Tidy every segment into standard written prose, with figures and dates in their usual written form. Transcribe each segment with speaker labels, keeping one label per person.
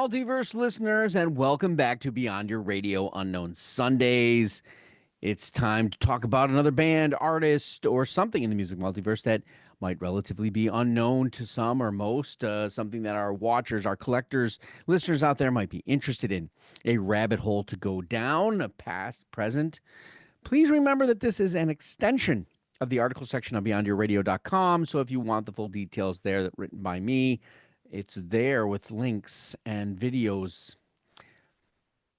Speaker 1: multiverse listeners, and welcome back to Beyond Your Radio Unknown Sundays. It's time to talk about another band, artist, or something in the music multiverse that might relatively be unknown to some or most, something that our watchers, our collectors, listeners out there might be interested in. A rabbit hole to go down, a past, present. Please remember that this is an extension of the article section of beyondyourradio.com. So if you want the full details there that written by me, it's there with links and videos.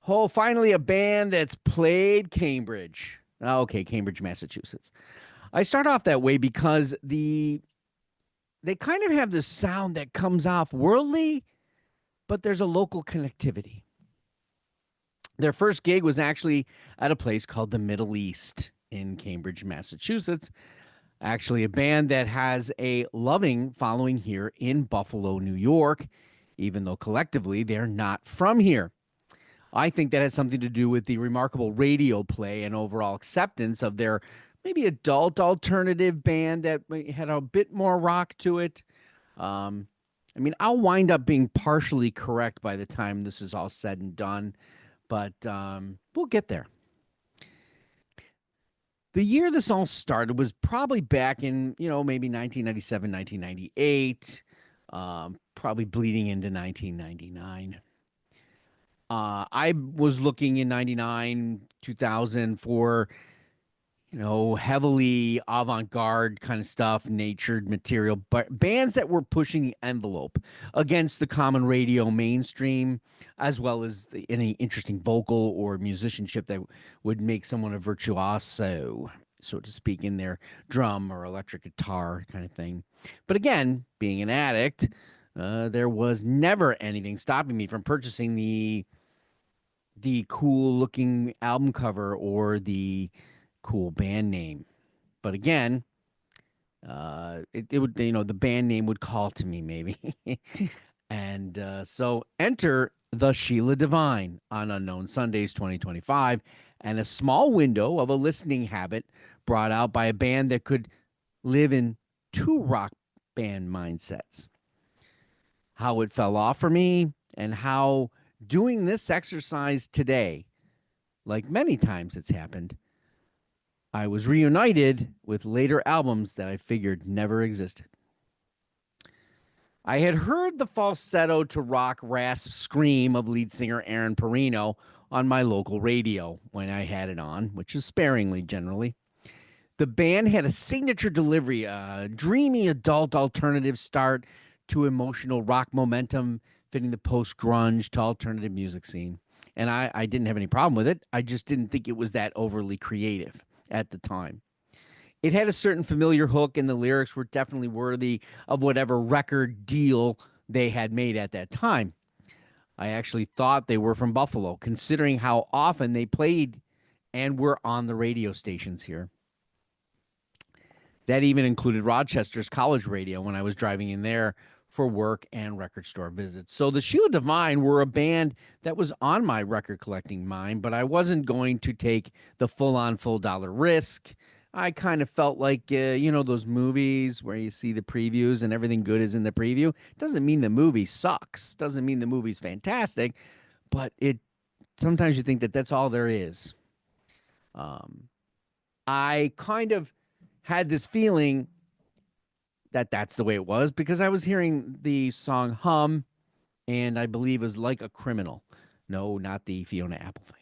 Speaker 1: Oh, finally, a band that's played Cambridge. Okay, Cambridge, Massachusetts. I start off that way because they kind of have this sound that comes off worldly, but there's a local connectivity. Their first gig was actually at a place called the Middle East in Cambridge, Massachusetts. Actually, a band that has a loving following here in Buffalo, New York, even though collectively they're not from here. I think that has something to do with the remarkable radio play and overall acceptance of their maybe adult alternative band that had a bit more rock to it. I'll wind up being partially correct by the time this is all said and done, but we'll get there. The year this all started was probably back in, maybe 1997, 1998, probably bleeding into 1999. I was looking in 99, 2000 for, heavily avant-garde kind of stuff, natured material, but bands that were pushing the envelope against the common radio mainstream, as well as any interesting vocal or musicianship that would make someone a virtuoso, so to speak, in their drum or electric guitar kind of thing. But again, being an addict, there was never anything stopping me from purchasing the cool looking album cover or the cool band name. But again, it would, the band name would call to me maybe. And so enter the Sheila Divine on Unknown Sundays 2025, and a small window of a listening habit brought out by a band that could live in two rock band mindsets. How it fell off for me, and how doing this exercise today, like many times it's happened, I was reunited with later albums that I figured never existed. I had heard the falsetto to rock rasp scream of lead singer Aaron Perino on my local radio when I had it on, which is sparingly generally. The band had a signature delivery, a dreamy adult alternative start to emotional rock momentum, fitting the post-grunge to alternative music scene. And I didn't have any problem with it. I just didn't think it was that overly creative at the time. It had a certain familiar hook, and the lyrics were definitely worthy of whatever record deal they had made at that time. I actually thought they were from Buffalo, considering how often they played and were on the radio stations here. That even included Rochester's college radio when I was driving in there for work and record store visits. So the Sheila Divine were a band that was on my record collecting mind, but I wasn't going to take the full-on full dollar risk. I kind of felt like, those movies where you see the previews and everything good is in the preview. Doesn't mean the movie sucks. Doesn't mean the movie's fantastic, but sometimes you think that that's all there is. I kind of had this feeling that that's the way it was because I was hearing the song hum, and I believe it was Like a Criminal. No, not the Fiona Apple thing.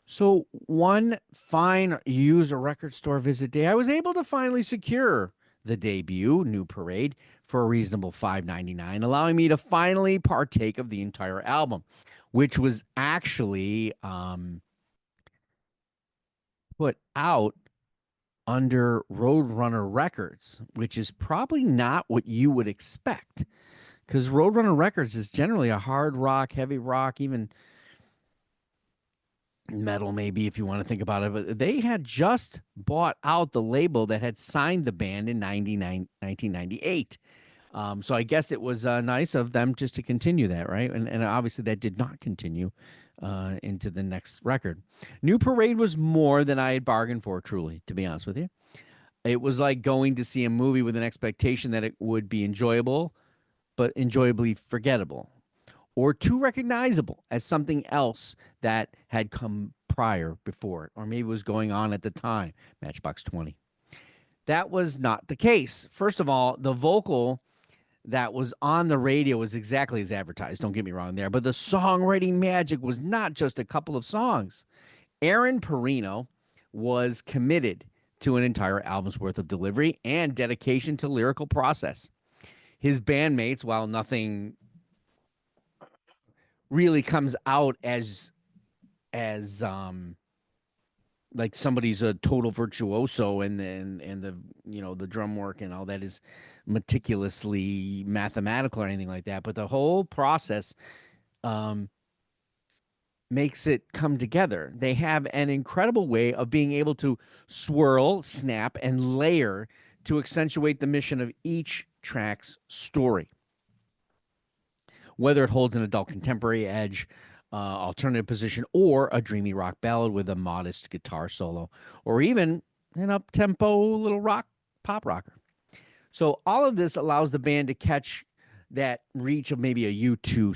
Speaker 1: So one fine user record store visit day, I was able to finally secure the debut, New Parade, for a reasonable $5.99, allowing me to finally partake of the entire album, which was actually put out under Roadrunner Records, which is probably not what you would expect, because Roadrunner Records is generally a hard rock, heavy rock, even metal maybe if you want to think about it, but they had just bought out the label that had signed the band in 1998. So I guess it was nice of them just to continue that, right? And obviously that did not continue into the next record. New Parade was more than I had bargained for, truly, to be honest with you. It was like going to see a movie with an expectation that it would be enjoyable, but enjoyably forgettable. or too recognizable as something else that had come prior before it, or maybe was going on at the time. Matchbox 20. That was not the case. First of all, the vocal that was on the radio was exactly as advertised. Don't get me wrong there. But the songwriting magic was not just a couple of songs. Aaron Perino was committed to an entire album's worth of delivery and dedication to lyrical process. His bandmates, while nothing really comes out as like somebody's a total virtuoso and the the drum work and all that is meticulously mathematical or anything like that, but the whole process um makes it come together. They have an incredible way of being able to swirl, snap, and layer to accentuate the mission of each track's story, whether it holds an adult contemporary edge, alternative position, or a dreamy rock ballad with a modest guitar solo, or even an up-tempo little rock pop rocker. So all of this allows the band to catch that reach of maybe a U2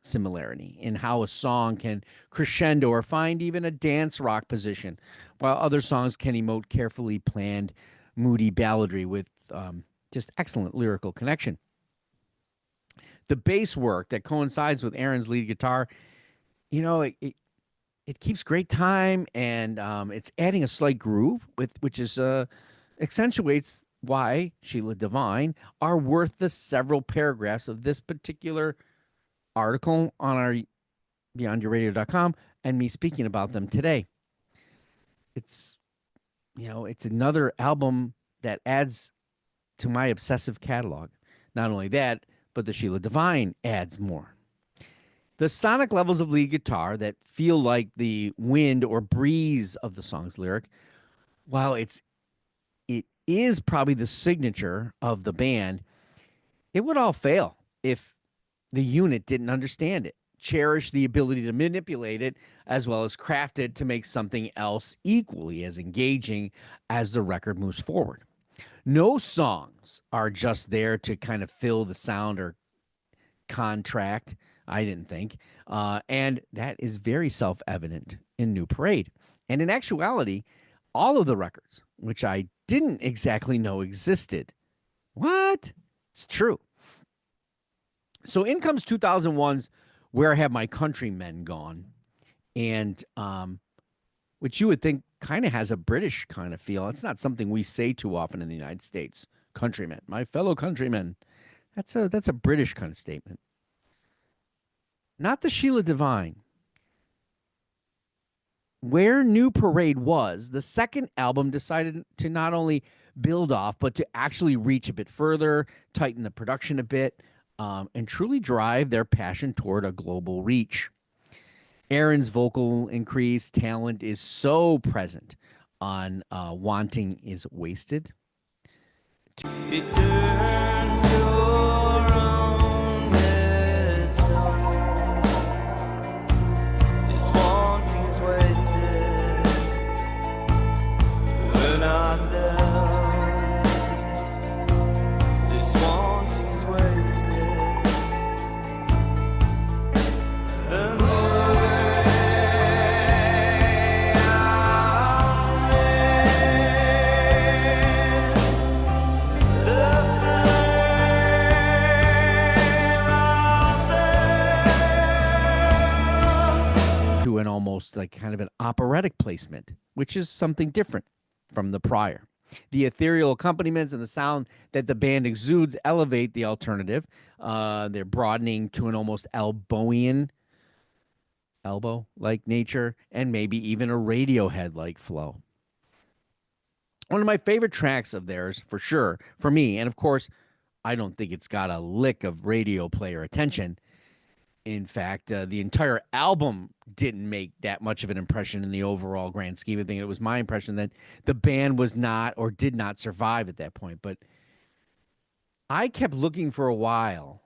Speaker 1: similarity in how a song can crescendo or find even a dance rock position, while other songs can emote carefully planned, moody balladry with just excellent lyrical connection. The bass work that coincides with Aaron's lead guitar, it keeps great time, and it's adding a slight groove which is accentuates why Sheila Divine are worth the several paragraphs of this particular article on our beyondyourradio.com and me speaking about them today. It's it's another album that adds to my obsessive catalog. Not only that, but the Sheila Divine adds more. The sonic levels of lead guitar that feel like the wind or breeze of the song's lyric, while it is probably the signature of the band, it would all fail if the unit didn't understand it, cherish the ability to manipulate it, as well as craft it to make something else equally as engaging as the record moves forward. No songs are just there to kind of fill the sound or contract, I didn't think. And that is very self-evident in New Parade. And in actuality, all of the records, which I didn't exactly know existed. What? It's true. So in comes 2001's Where Have My Countrymen Gone? And which you would think kind of has a British kind of feel. It's not something we say too often in the United States. Countrymen, my fellow countrymen. That's a British kind of statement. Not the Sheila Divine. Where New Parade was, the second album decided to not only build off, but to actually reach a bit further, tighten the production a bit, and truly drive their passion toward a global reach. Aaron's vocal increase talent is so present on Wanting Is Wasted. It turns your own headstone. This wanting is wasted. We're not there. This wanting is wasted. And an almost like kind of an operatic placement, which is something different from the prior. The ethereal accompaniments and the sound that the band exudes elevate the alternative. They're broadening to an almost elbow-like nature, and maybe even a Radiohead-like flow. One of my favorite tracks of theirs, for sure, for me, and of course, I don't think it's got a lick of radio player attention. In fact, the entire album didn't make that much of an impression in the overall grand scheme of things. It was my impression that the band was not or did not survive at that point. But I kept looking for a while,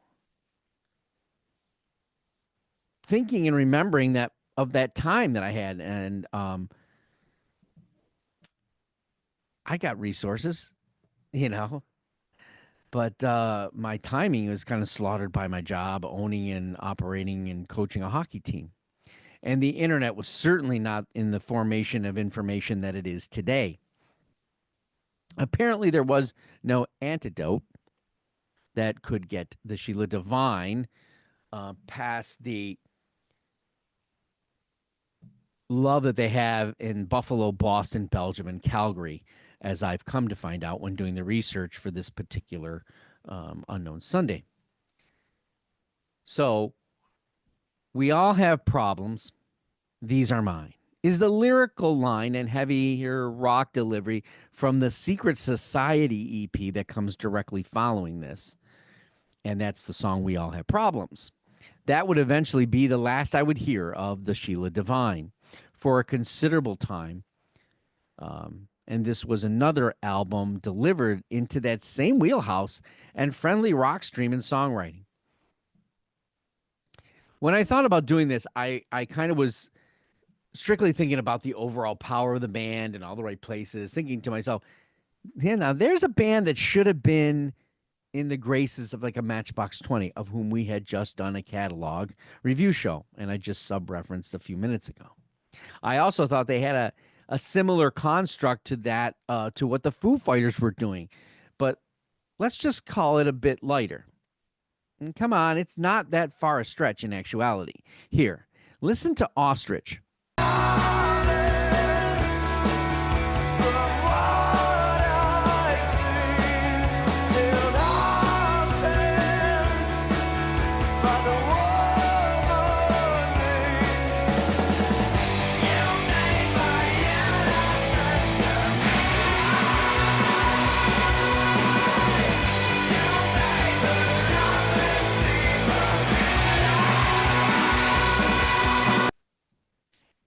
Speaker 1: thinking and remembering that of that time that I had. And I got resources, but but my timing was kind of slaughtered by my job owning and operating and coaching a hockey team. And the internet was certainly not in the formation of information that it is today. Apparently, there was no antidote that could get the Sheila Divine past the love that they have in Buffalo, Boston, Belgium, and Calgary, as I've come to find out when doing the research for this particular Unknown Sunday. So we all have problems. These are mine. Is the lyrical line and heavier rock delivery from the Secret Society EP that comes directly following this. And that's the song We All Have Problems. That would eventually be the last I would hear of the Sheila Divine for a considerable time. And this was another album delivered into that same wheelhouse and friendly rock stream and songwriting. When I thought about doing this, I kind of was strictly thinking about the overall power of the band and all the right places, thinking to myself, yeah, now there's a band that should have been in the graces of like a Matchbox 20, of whom we had just done a catalog review show, and I just sub-referenced a few minutes ago. I also thought they had a similar construct to that, to what the Foo Fighters were doing, but let's just call it a bit lighter. And come on, it's not that far a stretch in actuality. Here, listen to Ostrich.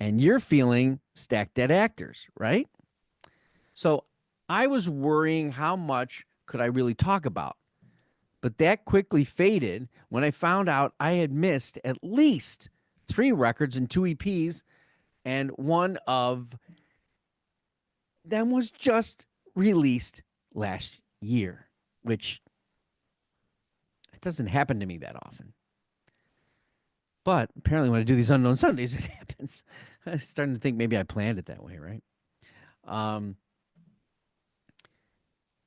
Speaker 1: And you're feeling Stacked Dead Actors, right? So I was worrying how much could I really talk about. But that quickly faded when I found out I had missed at least 3 records and 2 EPs, and one of them was just released last year, which it doesn't happen to me that often. But apparently when I do these Unknown Sundays, it happens. I'm starting to think maybe I planned it that way, right? And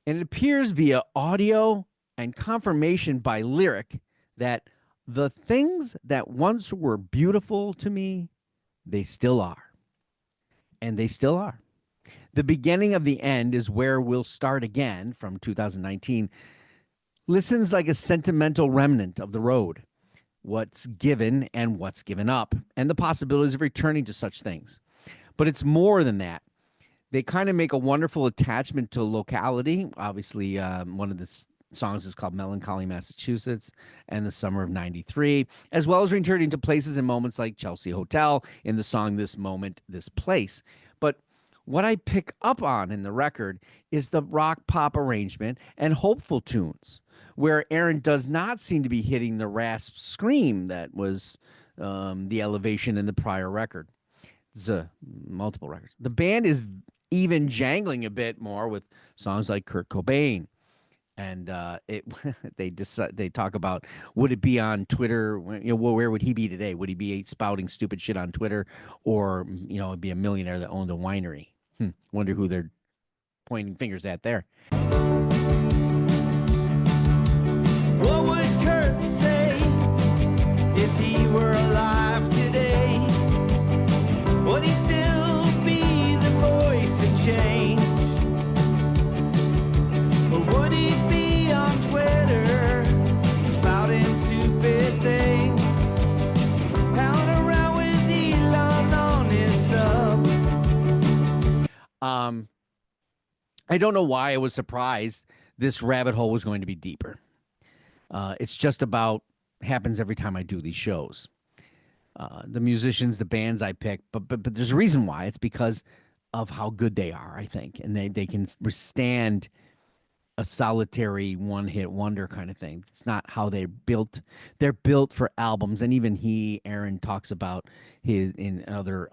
Speaker 1: it appears via audio and confirmation by lyric that the things that once were beautiful to me, they still are. And they still are. The beginning of the end is where we'll start again from 2019. Listens like a sentimental remnant of the road. What's given and what's given up, and the possibilities of returning to such things. But it's more than that. They kind of make a wonderful attachment to locality. Obviously, one of the songs is called Melancholy, Massachusetts, and the Summer of 93, as well as returning to places and moments like Chelsea Hotel in the song This Moment, This Place. But what I pick up on in the record is the rock pop arrangement and hopeful tunes, where Aaron does not seem to be hitting the rasp scream that was the elevation in the prior record. It's multiple records. The band is even jangling a bit more with songs like Kurt Cobain. And they talk about, would it be on Twitter? Where would he be today? Would he be spouting stupid shit on Twitter, or be a millionaire that owned a winery? Wonder who they're pointing fingers at there.
Speaker 2: What would Kurt say if he were alive today? Would he still be the voice of change? Or would he be on Twitter spouting stupid things, pounding around with Elon on his sub?
Speaker 1: I don't know why I was surprised this rabbit hole was going to be deeper. It's just about happens every time I do these shows. The musicians, the bands I pick, but there's a reason why. It's because of how good they are, I think, and they can withstand a solitary one-hit wonder kind of thing. It's not how they're built. They're built for albums, and even Aaron, talks about in other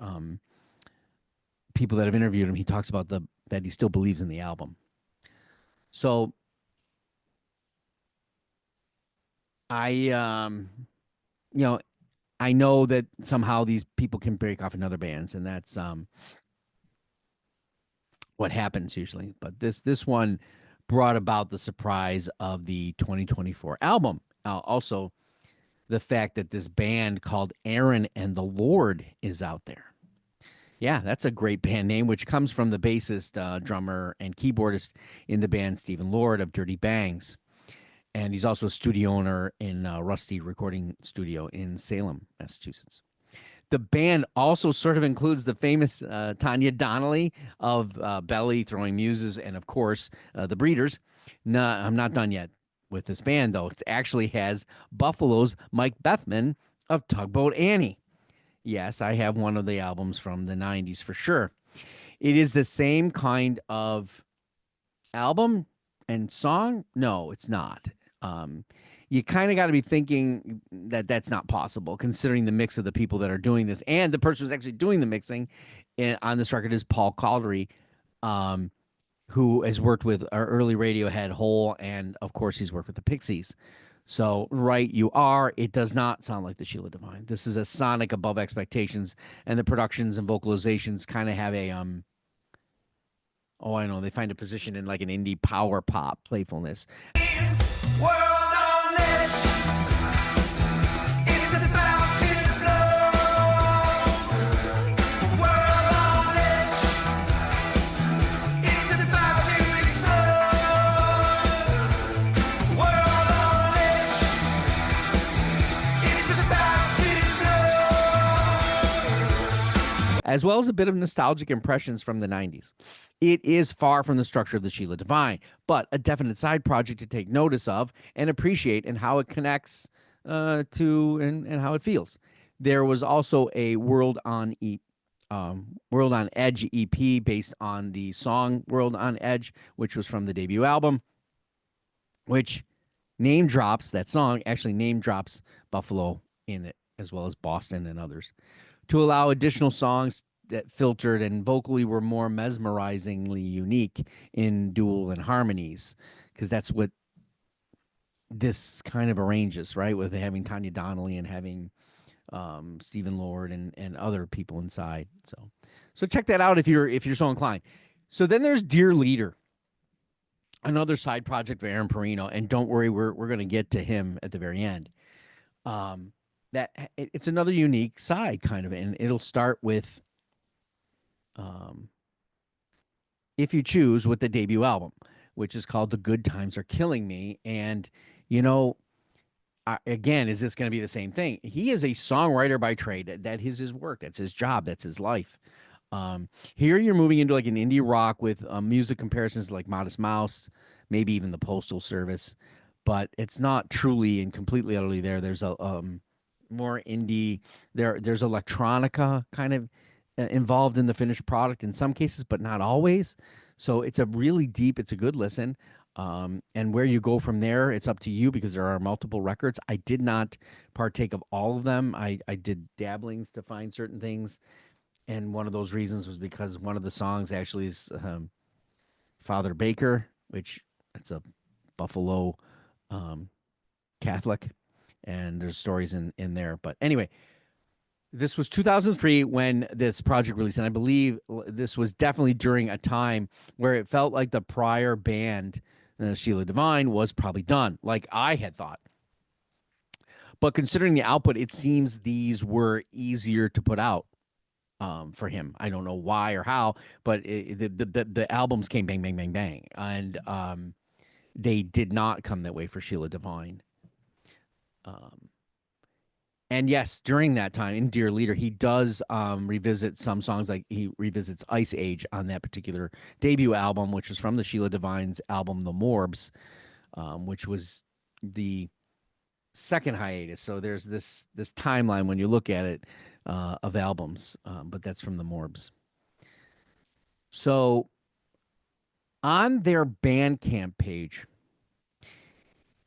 Speaker 1: people that have interviewed him. He talks about that he still believes in the album. So I you know, I know that somehow these people can break off in other bands, and that's what happens usually. But this one brought about the surprise of the 2024 album. Also, the fact that this band called Aaron and the Lord is out there. Yeah, that's a great band name, which comes from the bassist, drummer, and keyboardist in the band, Stephen Lord of Dirty Bangs. And he's also a studio owner in Rusty Recording Studio in Salem, Massachusetts. The band also sort of includes the famous Tanya Donnelly of Belly, Throwing Muses, and of course, the Breeders. No, I'm not done yet with this band, though. It actually has Buffalo's Mike Bethman of Tugboat Annie. Yes, I have one of the albums from the 90s for sure. It is the same kind of album and song. No, it's not. Um, you kind of got to be thinking that that's not possible, considering the mix of the people that are doing this, and the person who's actually doing the mixing on this record is Paul Caldery, um, who has worked with our early Radiohead, Hole, and of course he's worked with the Pixies. So, right, you are. It does not sound like the Sheila Divine. This is a sonic above expectations, and the productions and vocalizations kind of have a oh, I know, they find a position in like an indie power pop playfulness.
Speaker 2: World on edge. It's about to blow. World on edge. It's about to explode. World on edge. It's about to blow.
Speaker 1: As well as a bit of nostalgic impressions from the 90s. It is far from the structure of the Sheila Divine, but a definite side project to take notice of and appreciate, and how it connects to and how it feels. There was also a World on Edge EP based on the song World on Edge, which was from the debut album, which name drops that song, actually name drops Buffalo in it, as well as Boston and others, to allow additional songs that filtered and vocally were more mesmerizingly unique in dual and harmonies, because that's what this kind of arranges, right? With having Tanya Donnelly and having Stephen Lord and other people inside. So check that out if you're so inclined. So then there's Dear Leader, another side project for Aaron Perino, and don't worry, we're going to get to him at the very end. It's another unique side kind of, and it'll start with If You Choose, with the debut album, which is called The Good Times Are Killing Me. And, you know, again, is this going to be the same thing? He is a songwriter by trade. That is his work. That's his job. That's his life. Here you're moving into like an indie rock with music comparisons like Modest Mouse, maybe even the Postal Service, but it's not truly and completely utterly there. There's a more indie. There's electronica kind of involved in the finished product in some cases, but not always. So it's a really deep. It's a good listen. And where you go from there, it's up to you, because there are multiple records. I did not partake of all of them. I did dabblings to find certain things. And one of those reasons was because one of the songs actually is Father Baker, which it's a Buffalo Catholic. And there's stories in there. But anyway, this was 2003 when this project released. And I believe this was definitely during a time where it felt like the prior band, Sheila Divine, was probably done, like I had thought. But considering the output, it seems these were easier to put out for him. I don't know why or how, but the albums came bang, bang, bang, bang. And they did not come that way for Sheila Divine. And yes, during that time in Dear Leader, he does revisit some songs, like he revisits Ice Age on that particular debut album, which was from the Sheila Divine's album, The Morbs, which was the second hiatus. So there's this timeline when you look at it of albums, but that's from The Morbs. So on their Bandcamp page,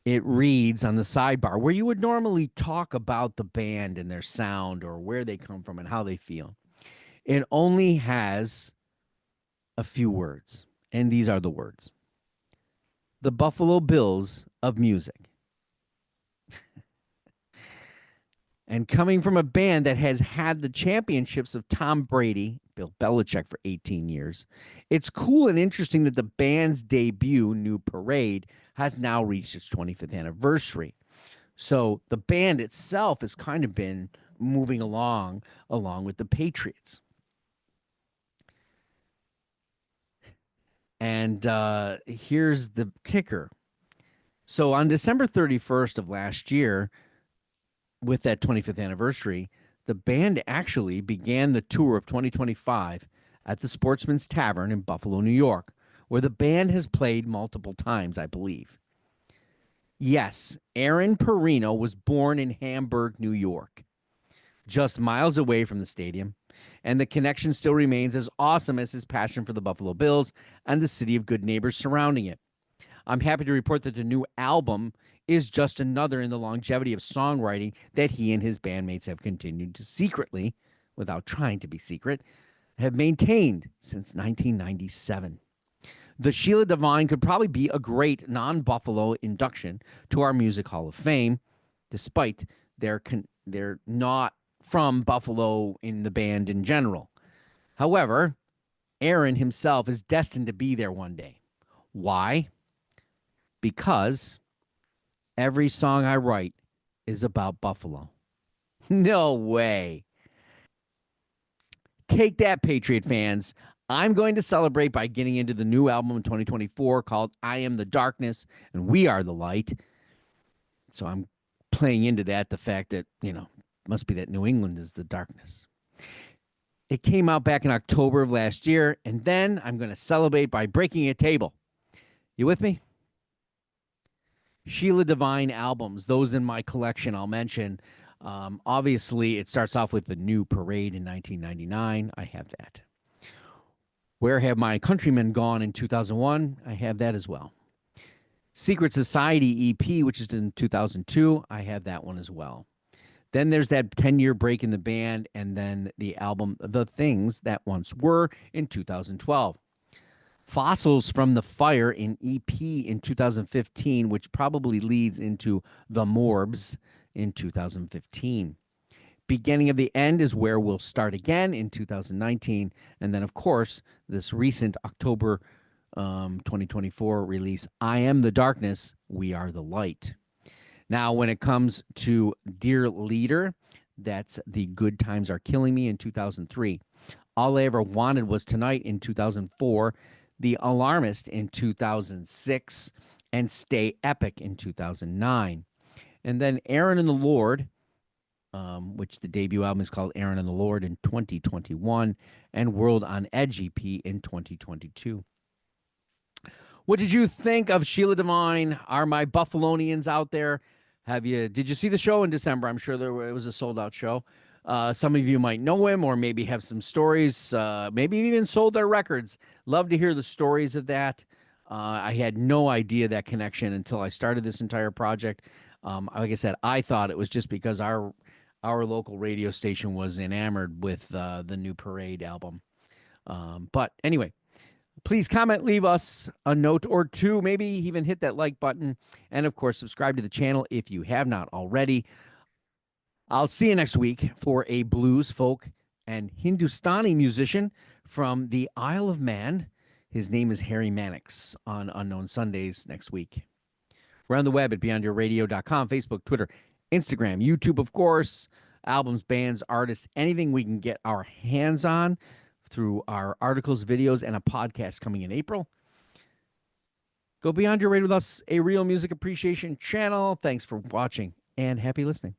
Speaker 1: it reads on the sidebar, where you would normally talk about the band and their sound or where they come from and how they feel. It only has a few words, and these are the words: the Buffalo Bills of music. And coming from a band that has had the championships of Tom Brady, Bill Belichick for 18 years, it's cool and interesting that the band's debut, New Parade, has now reached its 25th anniversary. So the band itself has kind of been moving along with the Patriots. And here's the kicker. So on December 31st of last year, with that 25th anniversary, the band actually began the tour of 2025 at the Sportsman's Tavern in Buffalo, New York, where the band has played multiple times, I believe. Yes, Aaron Perino was born in Hamburg, New York, just miles away from the stadium, and the connection still remains as awesome as his passion for the Buffalo Bills and the city of good neighbors surrounding it. I'm happy to report that the new album is just another in the longevity of songwriting that he and his bandmates have continued to secretly, without trying to be secret, have maintained since 1997. The Sheila Divine could probably be a great non-Buffalo induction to our Music Hall of Fame, despite they're not from Buffalo in the band in general. However, Aaron himself is destined to be there one day. Why? Because every song I write is about Buffalo. No way. Take that, Patriot fans. I'm going to celebrate by getting into the new album in 2024 called I Am the Darkness and We Are the Light. So I'm playing into that, the fact that, must be that New England is the darkness. It came out back in October of last year, and then I'm going to celebrate by breaking a table. You with me? Sheila Divine albums, those in my collection, I'll mention. Obviously, it starts off with the New Parade in 1999. I have that. Where Have My Countrymen Gone in 2001? I have that as well. Secret Society EP, which is in 2002. I have that one as well. Then there's that 10-year break in the band, and then the album The Things That Once Were in 2012. Fossils from the Fire in EP in 2015, which probably leads into The Morbs in 2015. Beginning of the End is Where We'll Start Again in 2019. And then, of course, this recent October 2024 release, I Am the Darkness, We Are the Light. Now, when it comes to Dear Leader, that's The Good Times Are Killing Me in 2003. All I Ever Wanted Was Tonight in 2004. The Alarmist in 2006, and Stay Epic in 2009. And then Aaron and the Lord, which the debut album is called Aaron and the Lord in 2021, and World on Edge EP in 2022. What did you think of Sheila Divine? Are my Buffalonians out there? Did you see the show in December? I'm sure it was a sold-out show. Some of you might know him or maybe have some stories, maybe even sold their records. Love to hear the stories of that. I had no idea that connection until I started this entire project. Like I said, I thought it was just because our local radio station was enamored with the New Parade album. But anyway, please comment, leave us a note or two, maybe even hit that like button. And of course, subscribe to the channel if you have not already. I'll see you next week for a blues, folk, and Hindustani musician from the Isle of Man. His name is Harry Mannix on Unknown Sundays next week. We're on the web at beyondyourradio.com, Facebook, Twitter, Instagram, YouTube, of course, albums, bands, artists, anything we can get our hands on through our articles, videos, and a podcast coming in April. Go Beyond Your Radio with us, a real music appreciation channel. Thanks for watching and happy listening.